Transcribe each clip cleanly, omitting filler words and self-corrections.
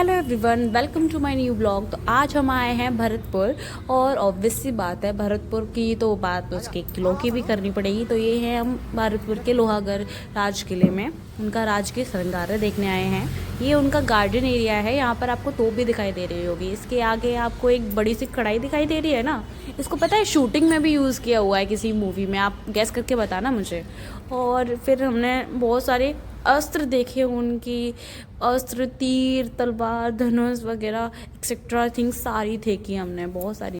Hello everyone, welcome to my new blog. तो आज हम आए हैं भरतपुर और ऑब्वियस सी बात है, भरतपुर की तो बात उसके किलों की भी करनी पड़ेगी। तो ये है, हम भरतपुर के लोहागढ़ राज किले में उनका राजकीय श्रृंगार देखने आए हैं। ये उनका गार्डन एरिया है। यहाँ पर आपको तोप भी दिखाई दे रही होगी। इसके आगे आपको एक बड़ी सी कढ़ाई दिखाई दे रही है ना, इसको पता है शूटिंग में भी यूज़ किया हुआ है किसी मूवी में। आप गैस करके बताना मुझे। और फिर हमने बहुत सारे अस्त्र देखे, उनकी अस्त्र, तीर, तलवार, धनुष वगैरह एक्सेट्रा थिंग्स सारी देखी हमने, बहुत सारी।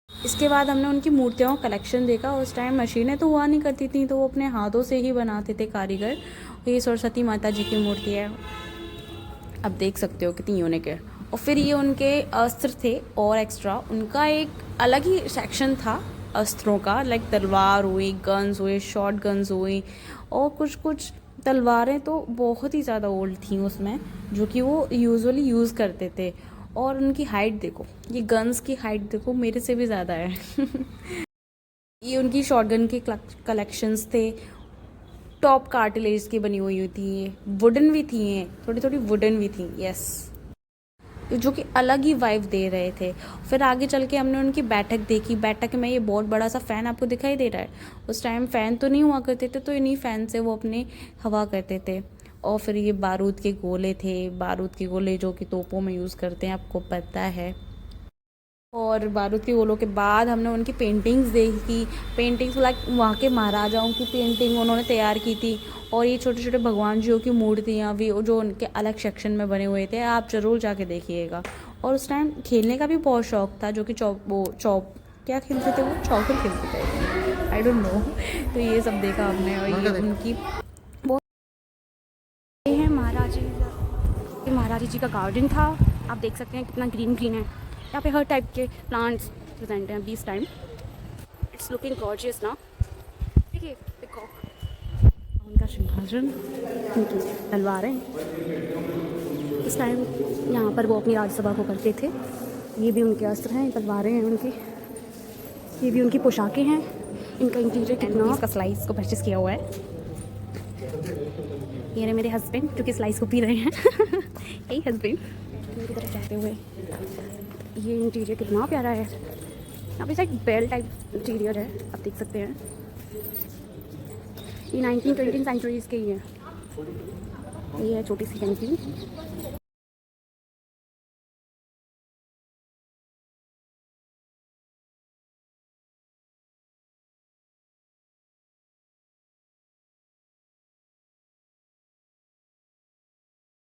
इसके बाद हमने उनकी मूर्तियों का कलेक्शन देखा। उस टाइम मशीनें तो हुआ नहीं करती थी, तो वो अपने हाथों से ही बनाते थे कारीगर। ये सरस्वती माता जी की मूर्ति है, अब देख सकते हो कितनी यूनिक है। और फिर ये उनके अस्त्र थे और एक्स्ट्रा उनका एक अलग ही सेक्शन था अस्त्रों का, लाइक तलवार हुई, गन्स हुए, शॉर्ट गन्स हुई, और कुछ कुछ तलवारें तो बहुत ही ज़्यादा ओल्ड थी उसमें, जो कि वो यूजुअली यूज़ करते थे। और उनकी हाइट देखो, ये गन्स की हाइट देखो, मेरे से भी ज़्यादा है। ये उनकी शॉटगन के कलेक्शंस थे। टॉप कार्टिलेज की बनी हुई थी, वुडन भी थी, थोड़ी थोड़ी वुडन भी थी, यस, जो कि अलग ही वाइब दे रहे थे। फिर आगे चल के हमने उनकी बैठक देखी। बैठक में ये बहुत बड़ा सा फ़ैन आपको दिखाई दे रहा है। उस टाइम फ़ैन तो नहीं हुआ करते थे, तो इन्हीं फ़ैन से वो अपने हवा करते थे। और फिर ये बारूद के गोले थे, बारूद के गोले जो कि तोपों में यूज़ करते हैं, आपको पता है। और बारूद के गोलों के बाद हमने उनकी पेंटिंग्स देखी। पेंटिंग्स लाइक वहाँ के महाराजाओं की पेंटिंग उन्होंने तैयार की थी। और ये छोटे छोटे भगवान जियों की मूर्तियाँ भी जो उनके अलग सेक्शन में बने हुए थे, आप ज़रूर जाके देखिएगा। और उस टाइम खेलने का भी बहुत शौक था, जो कि चौप क्या खेलते थे वो, चौकर खेलते थे, आई डोंट नो। तो ये सब देखा हमने। और ये उनकी बहुत, ये है महाराजी जी का गार्डन था। आप देख सकते हैं कितना ग्रीन ग्रीन है। यहाँ पे हर टाइप के प्लांट्स प्रेजेंट हैं this time. It's looking gorgeous ना। देखिए पिकॉक, उनका सिंहासन, उनकी तलवारें। इस टाइम यहाँ पर वो अपनी राज्यसभा को करते थे। ये भी उनके अस्त्र हैं, तलवारें हैं उनकी, ये भी उनकी पोशाकें हैं। इनका इंटीरियर कितना, इसका स्लाइस को परचेस किया हुआ है। ये रहे मेरे हस्बैंड जो कि स्लाइस को पी रहे हैं। यही हस्बैंड उनकी तरफ जाते हुए। ये इंटीरियर कितना प्यारा है। यहाँ पे शायद बेल टाइप इंटीरियर है, आप देख सकते हैं। ये 19-20 सेंचुरीज़ के ही है। ये है छोटी सी कैंटीन।